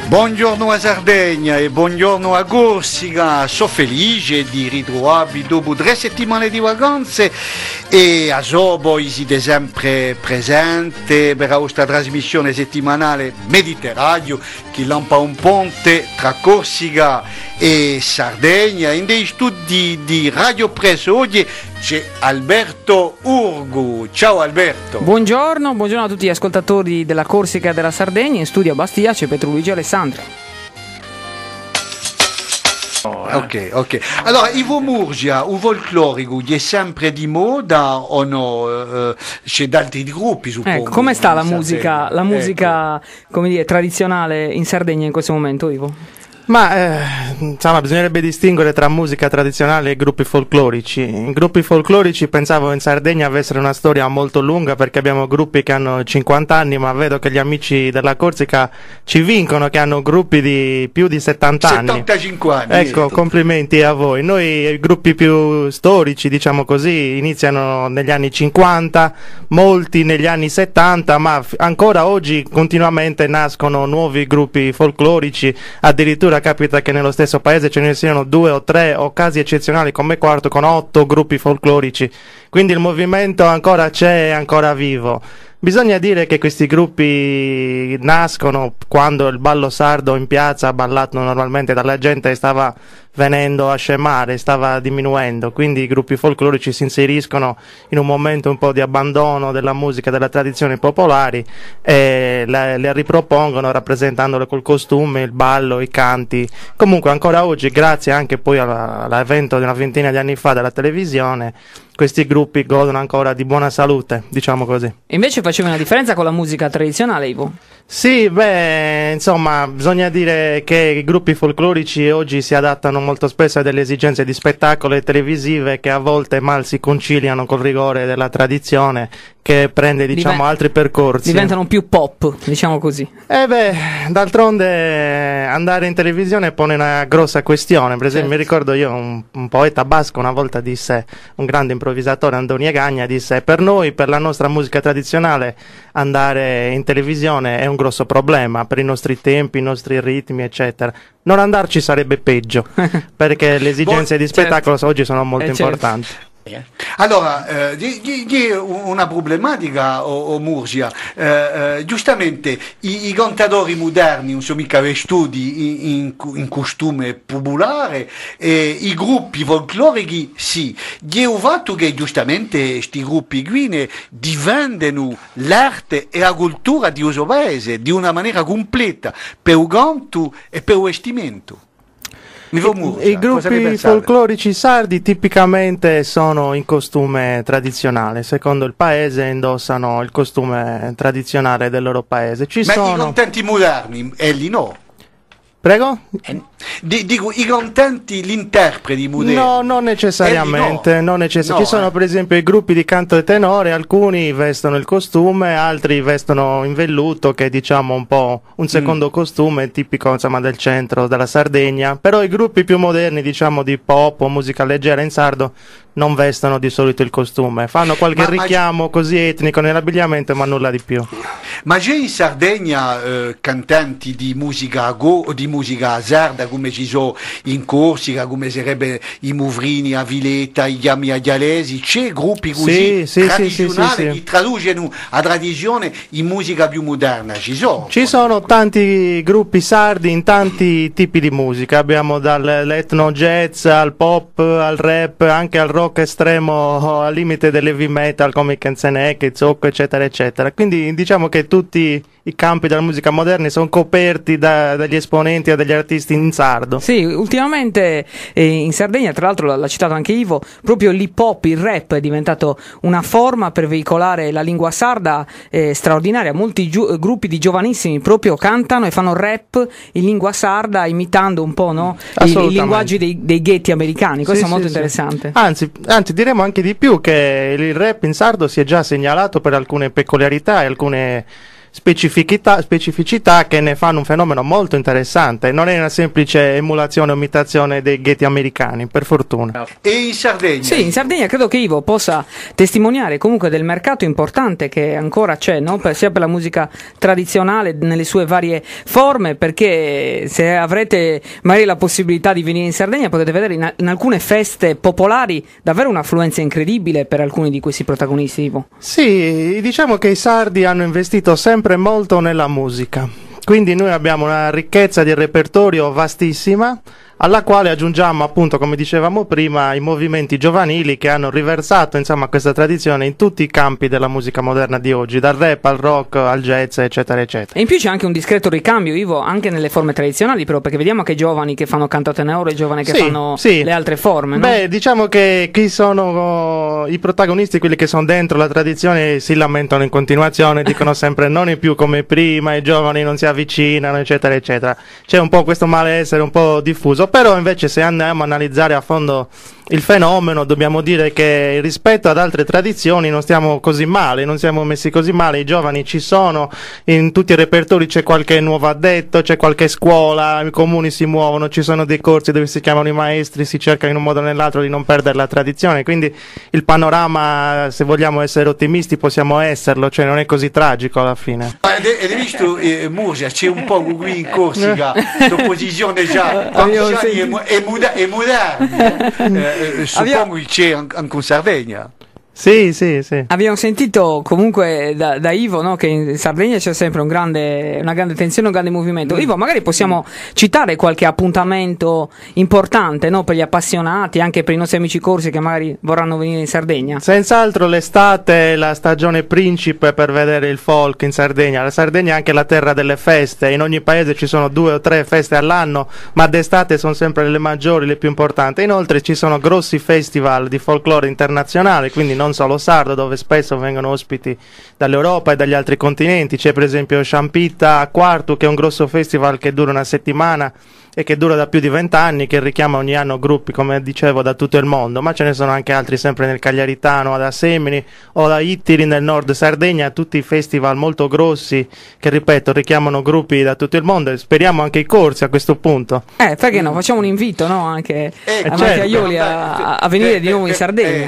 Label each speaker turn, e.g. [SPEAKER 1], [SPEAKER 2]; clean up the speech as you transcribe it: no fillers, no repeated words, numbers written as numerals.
[SPEAKER 1] Buongiorno a Sardegna e buongiorno a Corsica, sono felice di ritrovarvi dopo 3 settimane di vacanze e a Sobo siete sempre presente per questa trasmissione settimanale Mediterraneo che lampa un ponte tra Corsica e Sardegna. In dei studi di Radio Presso oggi c'è Alberto Urgu. Ciao Alberto.
[SPEAKER 2] Buongiorno a tutti gli ascoltatori della Corsica e della Sardegna. In studio a Bastia c'è Petruigi Alessandro.
[SPEAKER 1] Ok. Allora, Ivo Murgia, il folclorico, è sempre di moda o no? C'è da altri gruppi, suppongo.
[SPEAKER 2] Ecco, come sta la musica, come dire, tradizionale in Sardegna in questo momento, Ivo?
[SPEAKER 3] Insomma, bisognerebbe distinguere tra musica tradizionale e gruppi folclorici. I gruppi folclorici pensavo in Sardegna avessero una storia molto lunga perché abbiamo gruppi che hanno 50 anni, ma vedo che gli amici della Corsica ci vincono che hanno gruppi di più di 70 anni.
[SPEAKER 1] 75 anni.
[SPEAKER 3] Ecco, complimenti a voi. Noi i gruppi più storici, diciamo così, iniziano negli anni 50, molti negli anni 70, ma ancora oggi continuamente nascono nuovi gruppi folclorici, addirittura capita che nello stesso paese ce ne siano 2 o 3 o casi eccezionali come Quarto con 8 gruppi folclorici, quindi il movimento ancora c'è, è ancora vivo. Bisogna dire che questi gruppi nascono quando il ballo sardo in piazza, ballato normalmente dalla gente, stava venendo a scemare, stava diminuendo, quindi i gruppi folclorici si inseriscono in un momento un po' di abbandono della musica, delle tradizioni popolari e le ripropongono rappresentandole col costume, il ballo, i canti. Comunque ancora oggi, grazie anche poi all'evento di una ventina di anni fa della televisione, questi gruppi godono ancora di buona salute, diciamo così.
[SPEAKER 2] E invece facevi una differenza con la musica tradizionale, Ivo?
[SPEAKER 3] Sì, insomma, bisogna dire che i gruppi folclorici oggi si adattano molto spesso a delle esigenze di spettacolo e televisive che a volte mal si conciliano col rigore della tradizione che prende, altri percorsi.
[SPEAKER 2] Diventano più pop, diciamo così.
[SPEAKER 3] D'altronde andare in televisione pone una grossa questione. Per esempio, mi ricordo io, un poeta basco una volta disse, un grande improvvisatore, Antonio Gagna, disse: per noi, per la nostra musica tradizionale, andare in televisione è un grosso problema, per i nostri tempi, i nostri ritmi, eccetera. Non andarci sarebbe peggio, perché le esigenze di spettacolo oggi sono molto importanti.
[SPEAKER 1] Allora, una problematica o Murgia, giustamente i cantatori moderni non sono mica vestiti in costume popolare, i gruppi folclorici sì, ho fatto che giustamente questi gruppi qui difendono l'arte e la cultura di questo paese di una maniera completa, per il canto e per il vestimento.
[SPEAKER 3] I gruppi folclorici sardi tipicamente sono in costume tradizionale, secondo il paese indossano il costume tradizionale del loro paese.
[SPEAKER 1] I cantanti moderni, elli no?
[SPEAKER 3] Prego?
[SPEAKER 1] Dico, i cantanti, gli interpreti moderni.
[SPEAKER 3] No, non necessariamente. Ci sono per esempio i gruppi di canto e tenore, alcuni vestono il costume, altri vestono in velluto, che è diciamo un po' un secondo costume tipico insomma del centro della Sardegna, però i gruppi più moderni, diciamo di pop o musica leggera in sardo, non vestono di solito il costume, fanno qualche richiamo così etnico nell'abbigliamento, ma nulla di più.
[SPEAKER 1] Ma c'è in Sardegna cantanti di musica di musica sarda come ci sono in Corsica, come sarebbe i Muvrini a Vileta, i Chiami Aglialesi, c'è gruppi così tradizionali che traducono la tradizione in musica più moderna? Ci sono
[SPEAKER 3] tanti gruppi sardi in tanti tipi di musica, abbiamo dall'etno jazz al pop, al rap, anche al rock estremo al limite dell'heavy metal come i Canzenecche, Zocco, eccetera eccetera, quindi diciamo che tutti i campi della musica moderna sono coperti dagli esponenti o dagli artisti in sardo.
[SPEAKER 2] Sì, ultimamente in Sardegna, tra l'altro l'ha citato anche Ivo, proprio l'hip hop, il rap è diventato una forma per veicolare la lingua sarda straordinaria. Molti gruppi di giovanissimi proprio cantano e fanno rap in lingua sarda imitando un po', no? I linguaggi dei ghetti americani. Questo è molto interessante.
[SPEAKER 3] Anzi, diremo anche di più, che il rap in sardo si è già segnalato per alcune peculiarità e alcune specificità che ne fanno un fenomeno molto interessante. Non è una semplice emulazione o imitazione dei ghetti americani, per fortuna.
[SPEAKER 1] E in Sardegna?
[SPEAKER 2] Sì, in Sardegna credo che Ivo possa testimoniare comunque del mercato importante che ancora c'è, no? Sia per la musica tradizionale nelle sue varie forme, perché se avrete magari la possibilità di venire in Sardegna potete vedere in alcune feste popolari davvero un'affluenza incredibile per alcuni di questi protagonisti, Ivo.
[SPEAKER 3] Sì, diciamo che i sardi hanno investito sempre molto nella musica, quindi noi abbiamo una ricchezza di repertorio vastissima, alla quale aggiungiamo, appunto, come dicevamo prima, i movimenti giovanili che hanno riversato, insomma, questa tradizione in tutti i campi della musica moderna di oggi, dal rap al rock al jazz, eccetera eccetera.
[SPEAKER 2] E in più c'è anche un discreto ricambio, Ivo, anche nelle forme tradizionali, però, perché vediamo che giovani che fanno canto tenore e giovani che fanno le altre forme, no?
[SPEAKER 3] Beh, diciamo che chi sono i protagonisti, quelli che sono dentro la tradizione, si lamentano in continuazione, dicono sempre non è più come prima, i giovani non si avvicinano, eccetera eccetera. C'è un po' questo malessere un po' diffuso. Però invece, se andiamo a analizzare a fondo il fenomeno, dobbiamo dire che rispetto ad altre tradizioni non stiamo così male, non siamo messi così male, i giovani ci sono, in tutti i repertori c'è qualche nuovo addetto, c'è qualche scuola, i comuni si muovono, ci sono dei corsi dove si chiamano i maestri, si cerca in un modo o nell'altro di non perdere la tradizione, quindi il panorama, se vogliamo essere ottimisti, possiamo esserlo, cioè non è così tragico alla fine.
[SPEAKER 1] Hai visto Murgia, c'è un po' qui in Corsica, l'opposizione già è moderna. Suppongo che c'è anche in Sardegna.
[SPEAKER 3] Sì, sì, sì.
[SPEAKER 2] Abbiamo sentito comunque da Ivo, no, che in Sardegna c'è sempre una grande tensione, un grande movimento. Ivo, magari possiamo citare qualche appuntamento importante, no, per gli appassionati, anche per i nostri amici corsi che magari vorranno venire in Sardegna.
[SPEAKER 3] Senz'altro l'estate è la stagione principe per vedere il folk in Sardegna. La Sardegna è anche la terra delle feste, in ogni paese ci sono 2 o 3 feste all'anno, ma d'estate sono sempre le maggiori, le più importanti. Inoltre ci sono grossi festival di folklore internazionale, quindi non solo sardo, dove spesso vengono ospiti dall'Europa e dagli altri continenti. C'è per esempio Champita a Quartu, che è un grosso festival che dura una settimana e che dura da più di 20 anni, che richiama ogni anno gruppi, come dicevo, da tutto il mondo, ma ce ne sono anche altri sempre nel Cagliaritano, ad Assemini o da Ittiri nel nord Sardegna, tutti festival molto grossi che, ripeto, richiamano gruppi da tutto il mondo, e speriamo anche i corsi a questo punto.
[SPEAKER 2] Perché no? Facciamo un invito, no? Anche a Mattiaioli a venire di nuovo in Sardegna.